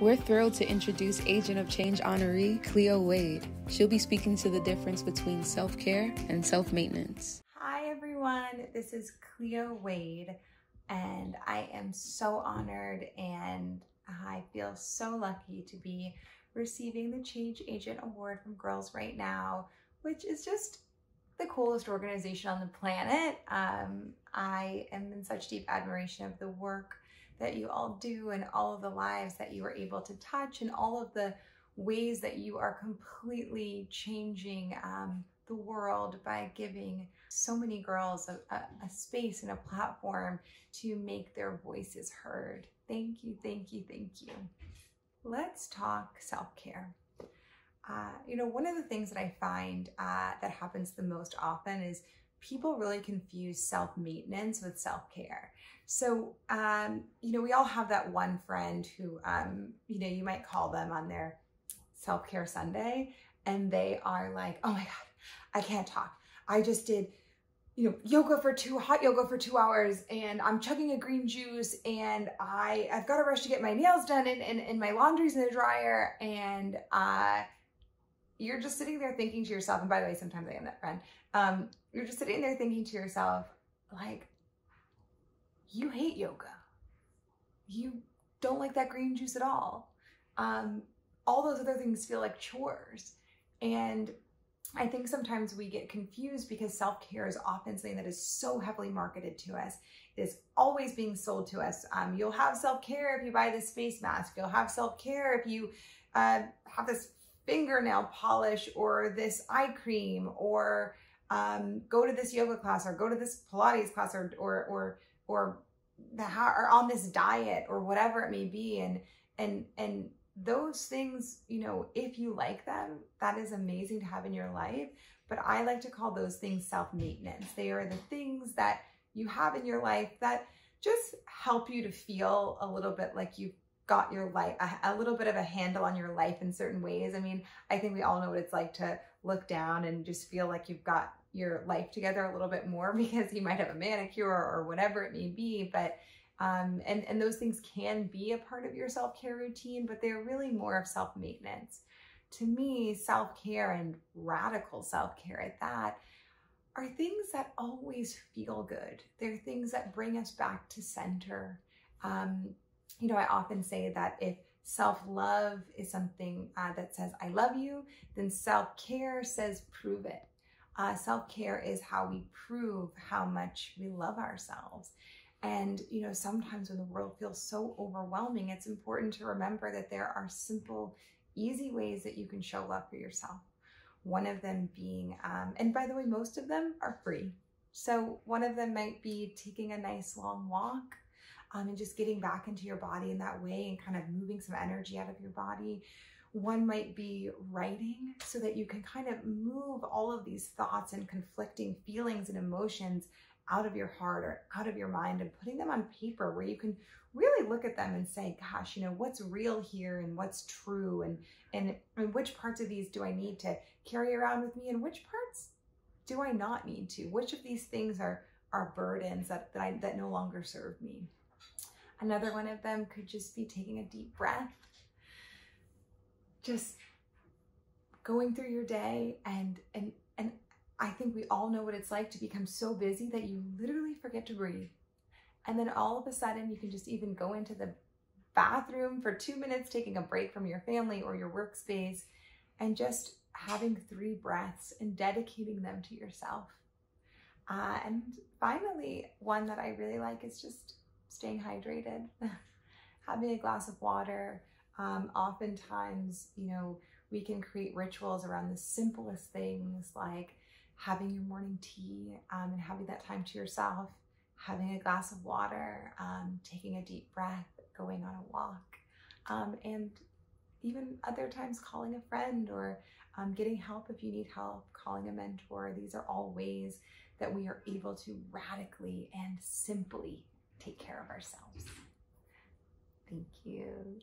We're thrilled to introduce Agent of Change Honoree, Cleo Wade. She'll be speaking to the difference between self-care and self-maintenance. Hi everyone, this is Cleo Wade, and I am so honored and I feel so lucky to be receiving the Change Agent Award from Girls Right Now, which is just the coolest organization on the planet. I am in such deep admiration of the work that you all do and all of the lives that you are able to touch and all of the ways that you are completely changing the world by giving so many girls a space and a platform to make their voices heard. Thank you, thank you, thank you. Let's talk self-care. One of the things that I find that happens the most often is people really confuse self-maintenance with self-care. So, we all have that one friend who, you might call them on their self-care Sunday and they are like, oh my God, I can't talk. I just did, hot yoga for 2 hours and I'm chugging a green juice and I've got to rush to get my nails done and my laundry's in the dryer. And you're just sitting there thinking to yourself, and by the way, sometimes I am that friend. You're just sitting there thinking to yourself, like, you hate yoga. You don't like that green juice at all. All those other things feel like chores. And I think sometimes we get confused because self-care is often something that is so heavily marketed to us. It is always being sold to us. You'll have self-care if you buy this face mask. You'll have self-care if you have this fingernail polish or this eye cream, or go to this yoga class, or go to this Pilates class, or on this diet, or whatever it may be. And those things, if you like them, that is amazing to have in your life. But I like to call those things self-maintenance. They are the things that you have in your life that just help you to feel a little bit like you've got your life, a little bit of a handle on your life in certain ways. I mean, I think we all know what it's like to look down and just feel like you've got your life together a little bit more because you might have a manicure or whatever it may be. But and those things can be a part of your self-care routine, but they're really more of self-maintenance. To me, self-care, and radical self-care at that, are things that always feel good. They're things that bring us back to center. I often say that if self-love is something that says, I love you, then self-care says, prove it. Self-care is how we prove how much we love ourselves. And, sometimes when the world feels so overwhelming, it's important to remember that there are simple, easy ways that you can show love for yourself. One of them being, and by the way, most of them are free. So one of them might be taking a nice long walk, and just getting back into your body in that way and kind of moving some energy out of your body. One might be writing so that you can kind of move all of these thoughts and conflicting feelings and emotions out of your heart or out of your mind, and putting them on paper where you can really look at them and say, gosh, what's real here and what's true, and which parts of these do I need to carry around with me and which parts do I not need to? Which of these things are burdens that no longer serve me? Another one of them could just be taking a deep breath, just going through your day, and I think we all know what it's like to become so busy that you literally forget to breathe. And then all of a sudden you can just even go into the bathroom for 2 minutes, taking a break from your family or your workspace, and just having 3 breaths and dedicating them to yourself. And finally, one that I really like is just staying hydrated, having a glass of water. Oftentimes, we can create rituals around the simplest things, like having your morning tea and having that time to yourself, having a glass of water, taking a deep breath, going on a walk, and even other times calling a friend or getting help if you need help, calling a mentor. These are all ways that we are able to radically and simply take care of ourselves. Thank you.